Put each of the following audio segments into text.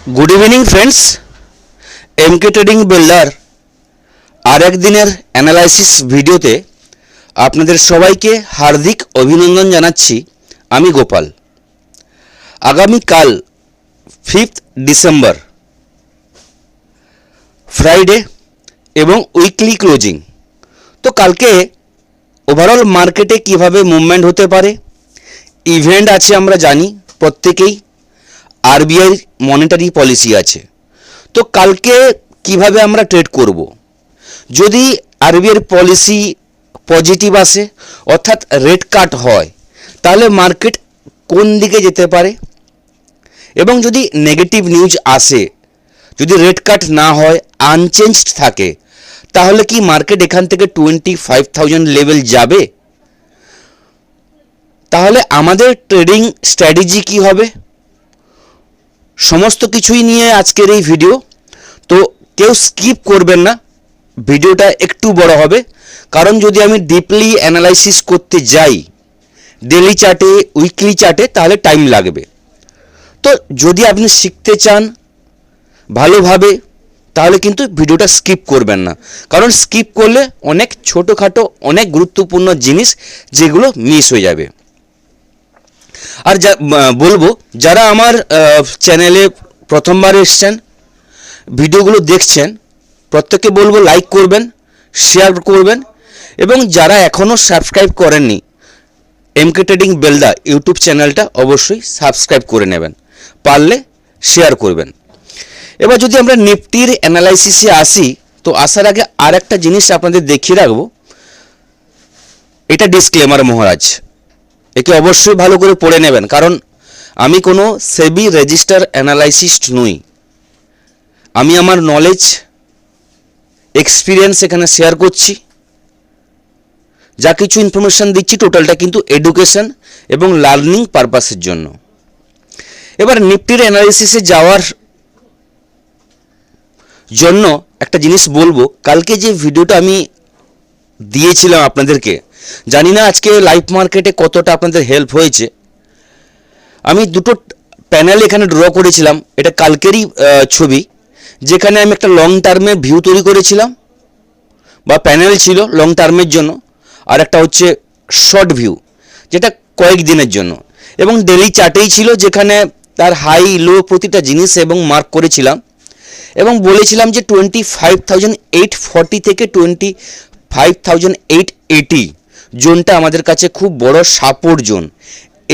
Good evening friends. MK trading builder और एक दिनेर एनालाइसिस भिडियोते आपनादेर सबाइके हार्दिक अभिनंदन जानाच्छि। आमी गोपाल। आगामी काल 5 डिसेम्बर फ्राइडे एवं उइकली क्लोजिंग। तो कालके ओभारअल मार्केटे किभाबे मुभमेंट होते पारे, इभेंट आछे आमरा जानी प्रत्येकेई, आरबीआई मनिटारि पलिसि आछे। तो कालके किभाबे आमरा ट्रेड करब, यदि आरबीआई पलिसि पजिटिव आसे अर्थात रेट काट हय ताहले मार्केट कोन दिके जेते पारे, एबं यदि नेगेटिव निउज आसे, यदि रेट काट ना हय आनचेंजड थाके ताहले कि मार्केट एखान थेके 25,000 लेवल जाबे। ताहले आमादेर ट्रेडिंग स्ट्रैटेजी कि हबे समस्त किछुई निये आजकेर এই ভিডিও। तो केउ स्किप करबेन ना, ভিডিওটা একটু বড় হবে, কারণ যদি আমি ডিপলি অ্যানালাইসিস করতে যাই ডেইলি চার্টে উইকলি চার্টে তাহলে টাইম লাগবে। তো যদি আপনি শিখতে চান ভালোভাবে তাহলে কিন্তু ভিডিওটা স্কিপ করবেন না, কারণ স্কিপ করলে অনেক ছোটোখাটো অনেক গুরুত্বপূর্ণ জিনিস যেগুলো মিস হয়ে যাবে। আর বলবো যারা আমার চ্যানেলে প্রথমবার এসেছেন ভিডিওগুলো দেখছেন প্রত্যেককে বলবো লাইক করবেন, শেয়ার করবেন এবং যারা এখনও সাবস্ক্রাইব করেননি এমকে ট্রেডিং বেলদা ইউটিউব চ্যানেলটা অবশ্যই সাবস্ক্রাইব করে নেবেন, পারলে শেয়ার করবেন। এবার যদি আমরা নিফটির অ্যানালাইসিসে আসি, তো আসার আগে আর একটা জিনিস আপনাদের দেখিয়ে রাখবো। এটা ডিসক্লেমার মহারাজ, একে অবশ্যই ভালো করে পড়ে নেবেন, কারণ আমি কোনো সেবি রেজিস্টার অ্যানালাইসিস্ট নই। আমি আমার নলেজ এক্সপিরিয়েন্স এখানে শেয়ার করছি, যা কিছু ইনফরমেশান দিচ্ছি টোটালটা কিন্তু এডুকেশন এবং লার্নিং পারপাসের জন্য। এবার নিফটির অ্যানালাইসিসে যাওয়ার জন্য একটা জিনিস বলবো, কালকে যে ভিডিওটা আমি দিয়েছিলাম আপনাদেরকে, জানি না আজকে লাইভ মার্কেটে কতটা আপনাদের হেল্প হয়েছে। আমি দুটো প্যানেল এখানে ড্র করেছিলাম, এটা কালকেরই ছবি, যেখানে আমি একটা লং টার্মে ভিউ তৈরি করেছিলাম বা প্যানেল ছিল লং টার্মের জন্য, আর একটা হচ্ছে শর্ট ভিউ যেটা কয়েক দিনের জন্য, এবং ডেলি চার্টেই ছিল যেখানে তার হাই লো প্রতিটা জিনিস এবং মার্ক করেছিলাম এবং বলেছিলাম যে 25,840 থেকে 25,880 জোনটা আমাদের কাছে খুব বড় সাপোর্ট জোন।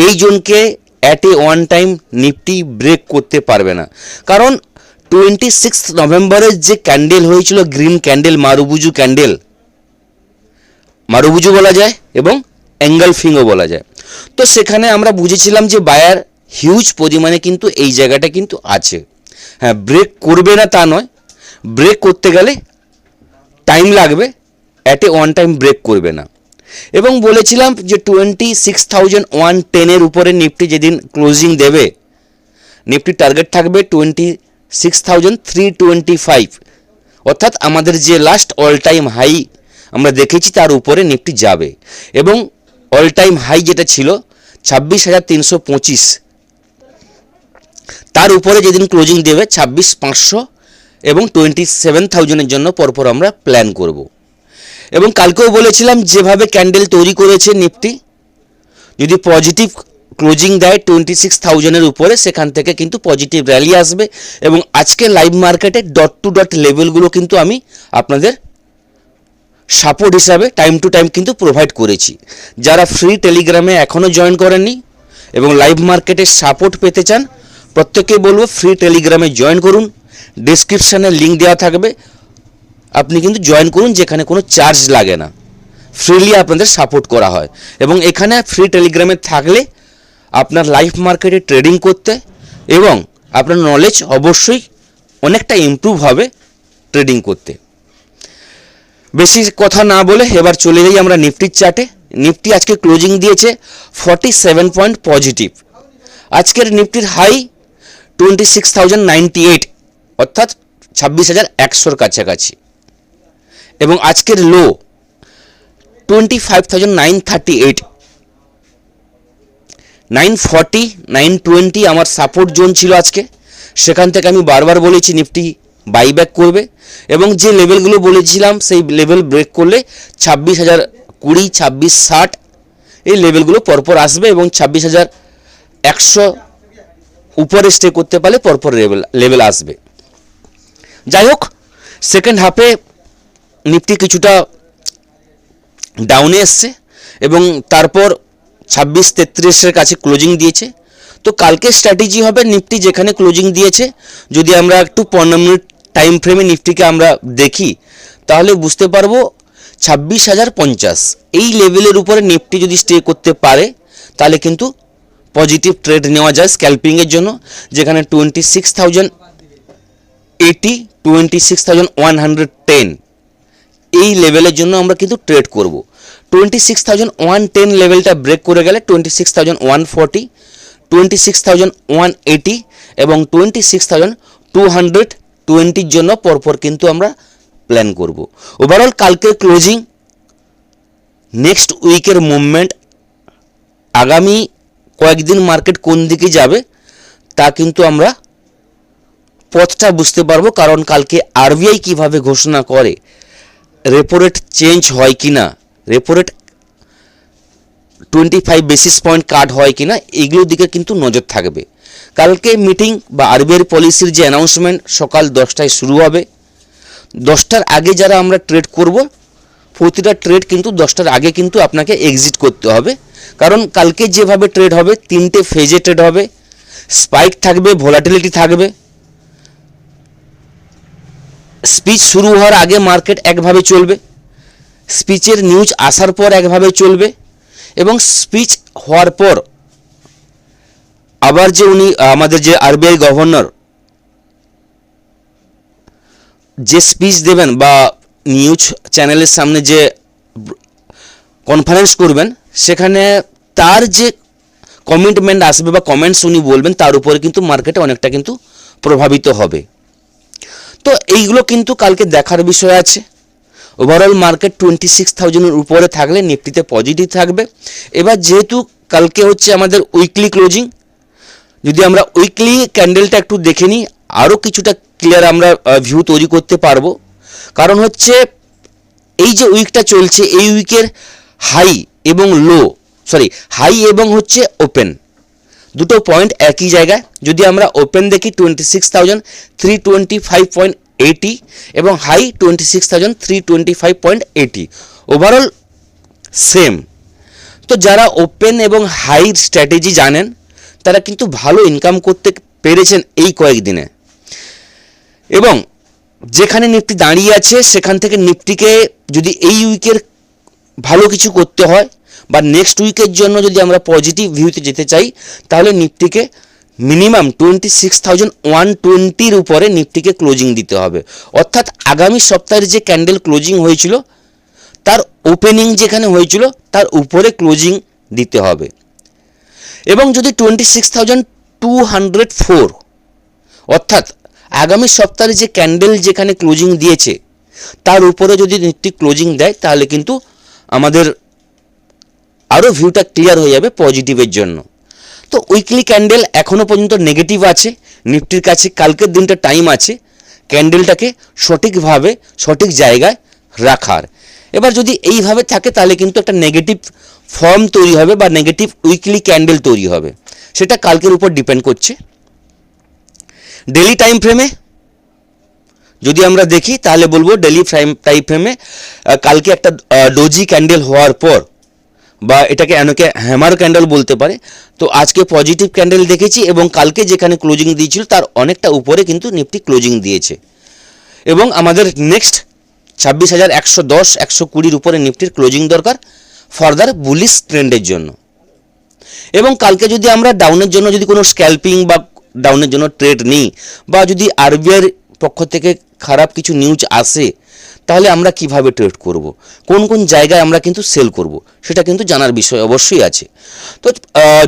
এই জোনকে at a one time Nifty break করতে পারবে না, কারণ 26 নভেম্বরের যে ক্যান্ডেল হয়েছিল গ্রিন ক্যান্ডেল, মারুবুজু বলা যায় এবং এঙ্গলফিংও বলা যায়। তো সেখানে আমরা বুঝেছিলাম যে বায়ার হিউজ পরিমাণে কিন্তু এই জায়গাটা কিন্তু আছে। হ্যাঁ, ব্রেক করবে না তা নয়, ব্রেক করতে গেলে টাইম লাগবে, at a one time break করবে না। এবং বলেছিলাম যে 26,110 উপরে নিফটি যেদিন ক্লোজিং দেবে, নিফটি টার্গেট থাকবে 26,325, অর্থাৎ আমাদের যে লাস্ট অল টাইম হাই আমরা দেখেছি তার উপরে নিফটি যাবে। এবং অল টাইম হাই যেটা ছিল 26,325, তার উপরে যেদিন ক্লোজিং দেবে 26,500 এবং 27,000 জন্য পরপর আমরা প্ল্যান করব। এবং কালকেও বলেছিলাম যেভাবে ক্যান্ডেল তৈরি করেছে নিফটি, যদি পজিটিভ ক্লোজিং দেয় 26,000 উপরে, সেখান থেকে কিন্তু পজিটিভ র্যালি আসবে। এবং আজকে লাইভ মার্কেটে ডট টু ডট লেভেলগুলো কিন্তু আমি আপনাদের সাপোর্ট হিসাবে টাইম টু টাইম কিন্তু প্রোভাইড করেছি। যারা ফ্রি টেলিগ্রামে এখনও জয়েন করেননি এবং লাইভ মার্কেটের সাপোর্ট পেতে চান, প্রত্যেককে বলবো ফ্রি টেলিগ্রামে জয়েন করুন, ডেসক্রিপশানে লিঙ্ক দেওয়া থাকবে, আপনি কিন্তু জয়েন করুন, যেখানে কোনো চার্জ লাগে না, ফ্রিলি আপনাদের সাপোর্ট করা হয়। এবং এখানে ফ্রি টেলিগ্রামে থাকলে আপনার লাইভ মার্কেটে ট্রেডিং করতে এবং আপনার নলেজ অবশ্যই অনেকটা ইমপ্রুভ হবে ট্রেডিং করতে। বেশি কথা না বলে এবার চলে যাই আমরা নিফটির চার্টে। নিফটি আজকে ক্লোজিং দিয়েছে 47 পয়েন্ট পজিটিভ। আজকের নিফটির হাই 26,098, অর্থাৎ 26,100 কাছাকাছি, এবং আজকের লো 25,938, 940 920 আমার সাপোর্ট জোন ছিল আজকে। সেখান থেকে আমি বারবার বলেছি নিফটি বাইব্যাক করবে, এবং যে লেভেলগুলো বলেছিলাম সেই লেভেল ব্রেক করলে 26,020, 26,60 এই লেভেলগুলো পরপর আসবে, এবং 26,100 উপরে স্টে করতে পারলে পরপর লেভেল আসবে। যাই হোক, সেকেন্ড হাফে নিফটি কিছুটা ডাউনে এসছে এবং তারপর 26,33-এর কাছে ক্লোজিং দিয়েছে। তো কালকে স্ট্র্যাটেজি হবে নিফটি যেখানে ক্লোজিং দিয়েছে, যদি আমরা একটু 15 মিনিট টাইম ফ্রেমে নিফটিকে আমরা দেখি তাহলে বুঝতে পারবো 26,050 এই লেভেলের উপরে নিফটি যদি স্টে করতে পারে তাহলে কিন্তু পজিটিভ ট্রেড নেওয়া যায় স্ক্যাল্পিংয়ের জন্য, যেখানে 26,080, 26,110 এই লেভেলের জন্য আমরা কিন্তু ট্রেড করব। 26,110 লেভেলটা ব্রেক করে গেলে 26,140, 26,180 এবং 26,220 জন্য পরপর কিন্তু আমরা প্ল্যান করব। ওভারঅল কালকের ক্লোজিং, নেক্সট উইকের মুভমেন্ট, আগামী কয়েকদিন মার্কেট কোন দিকে যাবে তা কিন্তু আমরা পথটা বুঝতে পারবো, কারণ কালকে আরবিআই কিভাবে ঘোষণা করে, রেপো রেট চেঞ্জ হয় কি না, রেপো রেট 25 বেসিস পয়েন্ট কাট হয় কি না, এইগুলোর দিকে কিন্তু নজর থাকবে। কালকে মিটিং বা আরবিআই পলিসির যে অ্যানাউন্সমেন্ট সকাল 10টায় শুরু হবে। 10টার আগে যারা আমরা ট্রেড করব, প্রতিটা ট্রেড কিন্তু 10টার আগে কিন্তু আপনাকে এক্সিট করতে হবে, কারণ কালকে যেভাবে ট্রেড হবে 3টে ফেজে ট্রেড হবে, স্পাইক থাকবে, ভোলাটিলিটি থাকবে। স্পিচ শুরু হওয়ার আগে মার্কেট একভাবে চলবে, স্পিচের নিউজ আসার পর একভাবে চলবে, এবং স্পিচ হওয়ার পর আবার যে উনি আমাদের যে আরবিআই গভর্নর যে স্পিচ দেবেন বা নিউজ চ্যানেলের সামনে যে কনফারেন্স করবেন, সেখানে তার যে কমিটমেন্ট আসবে বা কমেন্টস উনি বলবেন তার উপরে কিন্তু মার্কেটে অনেকটা কিন্তু প্রভাবিত হবে। তো এইগুলো কিন্তু কালকে দেখার বিষয় আছে। ওভারঅল মার্কেট 26,000-এর উপরে থাকলে নিফটিতে পজিটিভ থাকবে। এবার যেহেতু কালকে হচ্ছে আমাদের উইকলি ক্লোজিং, যদি আমরা উইকলি ক্যান্ডেলটা একটু দেখে নিই আরও কিছুটা ক্লিয়ার আমরা ভিউ তৈরি করতে পারবো। কারণ হচ্ছে এই যে উইকটা চলছে, এই উইকের হাই এবং লো, হাই এবং হচ্ছে ওপেন, দুটো পয়েন্ট একই জায়গায়। যদি আমরা ওপেন দেখি 26,325.80 এবং হাই 26,325.80, ওভারঅল সেম। তো যারা ওপেন এবং হাই স্ট্র্যাটেজি জানেন তারা কিন্তু ভালো ইনকাম করতে পেরেছেন এই কয়েকদিনে, এবং যেখানে নিফটি দাঁড়িয়ে আছে সেখান থেকে নিফটিকে যদি এই উইকের ভালো কিছু করতে হয় বা নেক্সট উইকের জন্য যদি আমরা পজিটিভ ভিউতে যেতে চাই, তাহলে নিফটিকে মিনিমাম 26,120-র উপরে নিফটিকে ক্লোজিং দিতে হবে। অর্থাৎ আগামী সপ্তাহের যে ক্যান্ডেল ক্লোজিং হয়েছিল তার ওপেনিং যেখানে হয়েছিল তার উপরে ক্লোজিং দিতে হবে, এবং যদি 26,204 অর্থাৎ আগামী সপ্তাহে যে ক্যান্ডেল যেখানে ক্লোজিং দিয়েছে তার উপরে যদি নিফটি ক্লোজিং দেয় তাহলে কিন্তু আমাদের আরও ভিউটা ক্লিয়ার হয়ে যাবে পজিটিভের জন্য। তো উইকলি ক্যান্ডেল এখনও পর্যন্ত নেগেটিভ আছে, নিফটির কাছে কালকের দিনটা টাইম আছে ক্যান্ডেলটাকে সঠিকভাবে সঠিক জায়গায় রাখার। এবার যদি এইভাবে থাকে তাহলে কিন্তু একটা নেগেটিভ ফর্ম তৈরি হবে বা নেগেটিভ উইকলি ক্যান্ডেল তৈরি হবে, সেটা কালকের উপর ডিপেন্ড করছে। ডেলি টাইম ফ্রেমে যদি আমরা দেখি তাহলে বলবো ডেলি টাইম ফ্রেমে কালকে একটা ডোজি ক্যান্ডেল হওয়ার পর, বা এটাকে অনেকে হ্যামার ক্যান্ডেল বলতে পারে, তো আজকে পজিটিভ ক্যান্ডেল দেখেছি এবং কালকে যেখানে ক্লোজিং দিয়েছিল তার অনেকটা উপরে কিন্তু নিফটি ক্লোজিং দিয়েছে, এবং আমাদের নেক্সট 26,110, 120-র উপরে নিফটির ক্লোজিং দরকার ফার্দার বুলিশ ট্রেন্ডের জন্য। এবং কালকে যদি আমরা ডাউনের জন্য যদি কোনো স্ক্যাল্পিং বা ডাউনের জন্য ট্রেড নিই, বা যদি আরবিআইয়ের পক্ষ থেকে খারাপ কিছু নিউজ আসে, তাহলে আমরা কিভাবে ট্রেড করব, কোন কোন জায়গায় আমরা কিন্তু সেল করব, সেটা কিন্তু জানার বিষয় অবশ্যই আছে। তো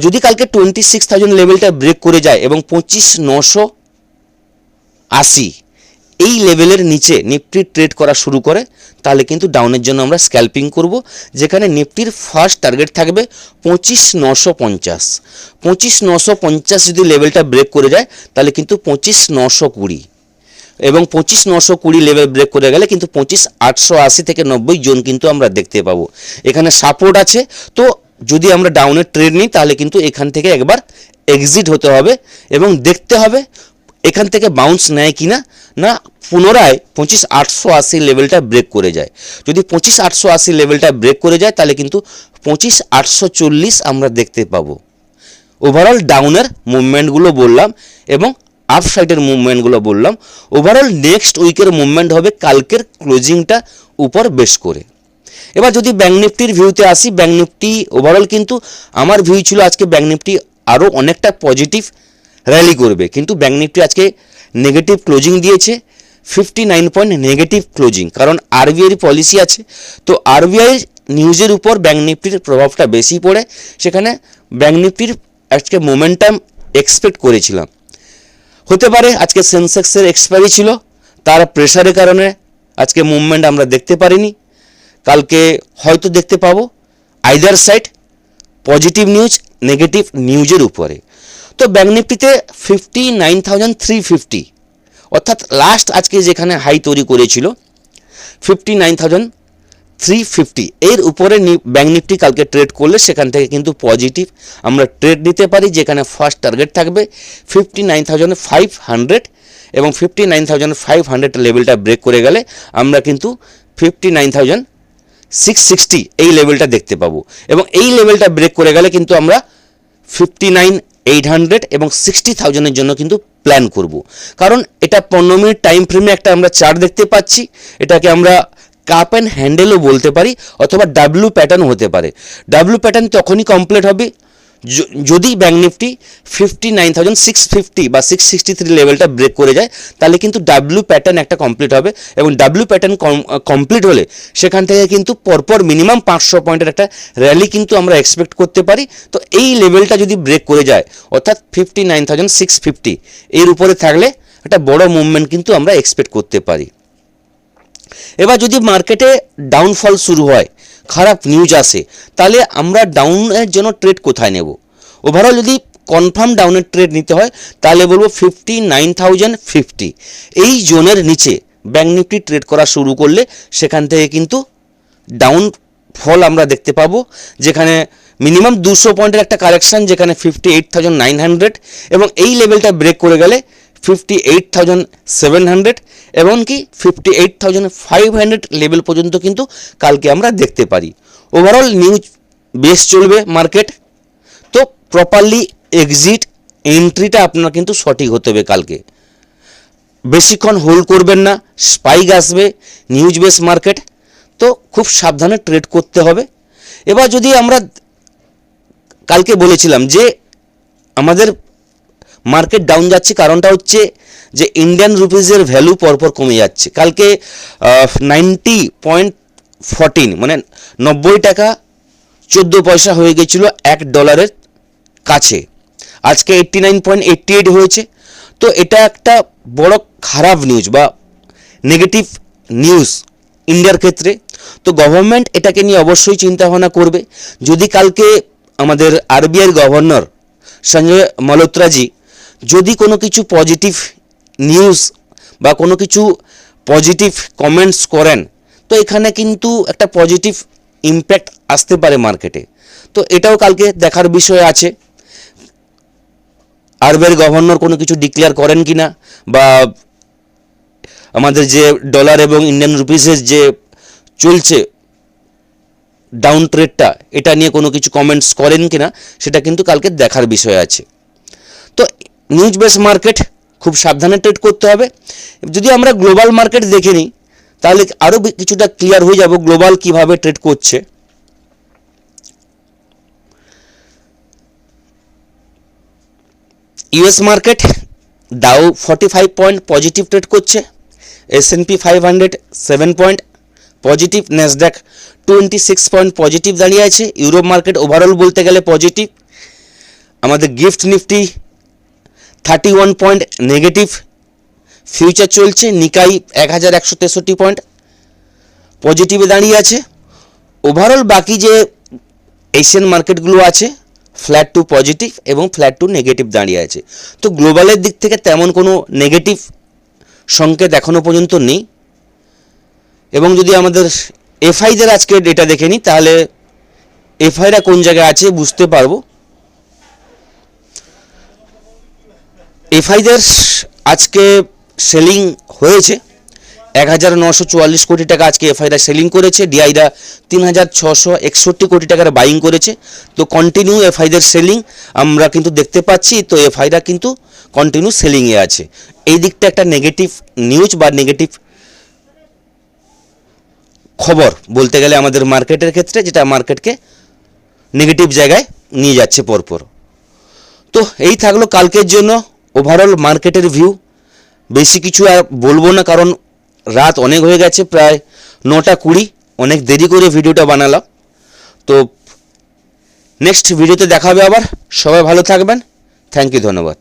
যদি কালকে 26,000 লেভেলটা ব্রেক করে যায় এবং 25,980 এই লেভেলের নিচে নিফটি ট্রেড করা শুরু করে তাহলে কিন্তু ডাউনের জন্য আমরা স্ক্যাল্পিং করব, যেখানে নিফটির ফার্স্ট টার্গেট থাকবে 25,950। 25,950 যদি লেভেলটা ব্রেক করে যায় তাহলে কিন্তু 25,920, এবং 25,920 লেভেল ব্রেক করে গেলে কিন্তু 25,880 থেকে 90 জোন কিন্তু আমরা দেখতে পাবো। এখানে সাপোর্ট আছে, তো যদি আমরা ডাউনের ট্রেড নিই তাহলে কিন্তু এখান থেকে একবার এক্সিট হতে হবে এবং দেখতে হবে এখান থেকে বাউন্স নেয় কিনা, না পুনরায় 25,880 লেভেলটা ব্রেক করে যায়। যদি 25,880 লেভেলটা ব্রেক করে যায় তাহলে কিন্তু 25,840 আমরা দেখতে পাবো। ওভারঅল ডাউনের মুভমেন্টগুলো বললাম এবং আপ সাইডের মুভমেন্টগুলো বললাম। ওভারঅল নেক্সট উইকের মুভমেন্ট হবে কালকের ক্লোজিংটা উপর বেশ করে। এবার যদি ব্যাঙ্ক নিফটির ভিউতে আসি, ব্যাঙ্ক নিফটি ওভারঅল কিন্তু আমার ভিউ ছিল আজকে ব্যাঙ্ক নিফটি আরও অনেকটা পজিটিভ র্যালি করবে, কিন্তু ব্যাঙ্ক নিফটি আজকে নেগেটিভ ক্লোজিং দিয়েছে, 59 পয়েন্ট নেগেটিভ ক্লোজিং। কারণ আরবিআইয়ের পলিসি আছে, তো আরবিআই নিউজের উপর ব্যাঙ্ক নিফটির প্রভাবটা বেশি পড়ে, সেখানে ব্যাঙ্ক নিফটির আজকে মোমেন্টাম এক্সপেক্ট করেছিলাম। হতে পারে আজকে সেন্সেক্সের এক্সপায়ারি ছিল, তার প্রেশারের কারণে আজকে মুভমেন্ট আমরা দেখতে পারিনি। কালকে হয়তো দেখতে পাবো either side positive news negative নিউজের উপরে। তো ব্যাঙ্ক নিফটিতে 59,350, অর্থাৎ লাস্ট আজকে যেখানে হাই তৈরি করেছিল 59,350, এর উপরে ব্যাঙ্ক নিফটি কালকে ট্রেড করলে সেখান থেকে কিন্তু পজিটিভ আমরা ট্রেড নিতে পারি, যেখানে ফার্স্ট টার্গেট থাকবে 59,500 এবং 59,500 লেভেলটা ব্রেক করে গেলে আমরা কিন্তু 59,660 এই লেভেলটা দেখতে পাবো, এবং এই লেভেলটা ব্রেক করে গেলে কিন্তু আমরা 59,800 এবং 60,000-এর জন্য কিন্তু প্ল্যান করব। কারণ এটা 15 মিনিট টাইম ফ্রেমে একটা আমরা চার্ট দেখতে পাচ্ছি, এটাকে আমরা কাপ অ্যান্ড হ্যান্ডেলও বলতে পারি অথবা ডাব্লিউ প্যাটার্নও হতে পারে। ডাব্লিউ প্যাটার্ন তখনই কমপ্লিট হবে যদি ব্যাঙ্ক নিফটি 59,650 বা 663 লেভেলটা ব্রেক করে যায়, তাহলে কিন্তু ডাব্লিউ প্যাটার্ন একটা কমপ্লিট হবে, এবং ডাব্লিউ প্যাটার্ন কমপ্লিট হলে সেখান থেকে কিন্তু পরপর মিনিমাম 500 পয়েন্টের একটা র্যালি কিন্তু আমরা এক্সপেক্ট করতে পারি। তো এই লেভেলটা যদি ব্রেক করে যায় অর্থাৎ 59,650 এর উপরে থাকলে একটা বড় মুভমেন্ট কিন্তু আমরা এক্সপেক্ট করতে পারি। এবার যদি মার্কেটে ডাউনফল শুরু হয়, খারাপ নিউজ আসে, তাহলে আমরা ডাউনের জন্য ট্রেড কোথায় নেব? ওভারঅল যদি কনফার্ম ডাউনের ট্রেড নিতে হয় তাহলে বলবো 59,050 এই জোনের নিচে ব্যাঙ্ক নিফটি ট্রেড করা শুরু করলে সেখান থেকে কিন্তু ডাউন ফল আমরা দেখতে পাবো, যেখানে মিনিমাম 200 পয়েন্টের একটা কারেকশান, যেখানে 58,900 এবং এই লেভেলটা ব্রেক করে গেলে 58,700 এমনকি 58,500 লেভেল পর্যন্ত কিন্তু কালকে আমরা দেখতে পারি। ওভারঅল নিউজ বেশ চলবে মার্কেট, তো প্রপারলি এক্সিট এন্ট্রিটা আপনার কিন্তু সঠিক হতে হবে। কালকে বেশিক্ষণ হোল্ড করবেন না, স্পাইক আসবে, নিউজ বেস মার্কেট, তো খুব সাবধানে ট্রেড করতে হবে। এবার যদি আমরা কালকে বলেছিলাম যে আমাদের মার্কেট ডাউন যাচ্ছে, কারণটা হচ্ছে যে ইন্ডিয়ান রুপিজের ভ্যালু পরপর কমে যাচ্ছে। কালকে 90.14 মানে 90 টাকা 14 পয়সা হয়ে গেছিলো $1 কাছে, আজকে 89.88 হয়েছে। তো এটা একটা বড় খারাপ নিউজ বা নেগেটিভ নিউজ ইন্ডিয়ার ক্ষেত্রে। তো গভর্নমেন্ট এটাকে নিয়ে অবশ্যই চিন্তা ভাবনা করবে। যদি কালকে আমাদের আরবিআইয়ের গভর্নর সঞ্জয় মালহোত্রাজি যদি কোনো কিছু পজিটিভ নিউজ বা কোনো কিছু পজিটিভ কমেন্টস করেন, তো এখানে কিন্তু একটা পজিটিভ ইম্প্যাক্ট আসতে পারে মার্কেটে। তো এটাও কালকে দেখার বিষয় আছে, আরবিআইয়ের গভর্নর কোনো কিছু ডিক্লেয়ার করেন কিনা, বা আমাদের যে ডলার এবং ইন্ডিয়ান রুপিসের যে চলছে ডাউন ট্রেডটা, এটা নিয়ে কোনো কিছু কমেন্টস করেন কিনা, সেটা কিন্তু কালকে দেখার বিষয় আছে। তো নিউজ বেস মার্কেট খুব সাবধানে ট্রেড করতে হবে। যদি আমরা গ্লোবাল মার্কেট দেখে নিই তাহলে আরও কিছুটা ক্লিয়ার হয়ে যাব গ্লোবাল কিভাবে ট্রেড করছে। US market Dow 45 point positive trade করছে, S&P 500 7 point positive, Nasdaq 26 point positive দাঁড়িয়ে আছে। ইউরোপ মার্কেট ওভারঅল বলতে গেলে পজিটিভ। আমাদের gift Nifty 31 point negative, future চলছে, নিকাই 1163 পয়েন্ট পজিটিভে দাঁড়িয়ে আছে। ওভারঅল বাকি যে এশিয়ান মার্কেটগুলো আছে ফ্ল্যাট টু পজিটিভ এবং ফ্ল্যাট টু নেগেটিভ দাঁড়িয়ে আছে। তো গ্লোবালের দিক থেকে তেমন কোনো নেগেটিভ সংকেত এখনও পর্যন্ত নেই। এবং যদি আমাদের এফআইদের আজকে ডেটা দেখে নিই তাহলে এফআইরা কোন জায়গায় আছে বুঝতে পারবো। এফআইদের আজকে সেলিং হয়েছে 1944 কোটি টাকা আজকে এফআইরা সেলিং করেছে, ডিআইরা 3661 কোটি টাকার বাইং করেছে। তো কন্টিনিউ এফআইদের সেলিং আমরা কিন্তু দেখতে পাচ্ছি। তো এফআইরা কিন্তু কন্টিনিউ সেলিংয়ে আছে। এই দিকটা একটা নেগেটিভ নিউজ বা নেগেটিভ খবর বলতে গেলে আমাদের মার্কেটের ক্ষেত্রে, যেটা মার্কেটকে নেগেটিভ জায়গায় নিয়ে যাচ্ছে পরপর। তো এই থাকলো কালকের জন্য ওভারঅল মার্কেটের ভিউ। বেশি কিছু আর বলবো না, কারণ রাত অনেক হয়ে গেছে, প্রায় 9:20, অনেক দেরি করে ভিডিওটা বানালাম। তো নেক্সট ভিডিওতে দেখা হবে আবার। সবাই ভালো থাকবেন। থ্যাংক ইউ, ধন্যবাদ।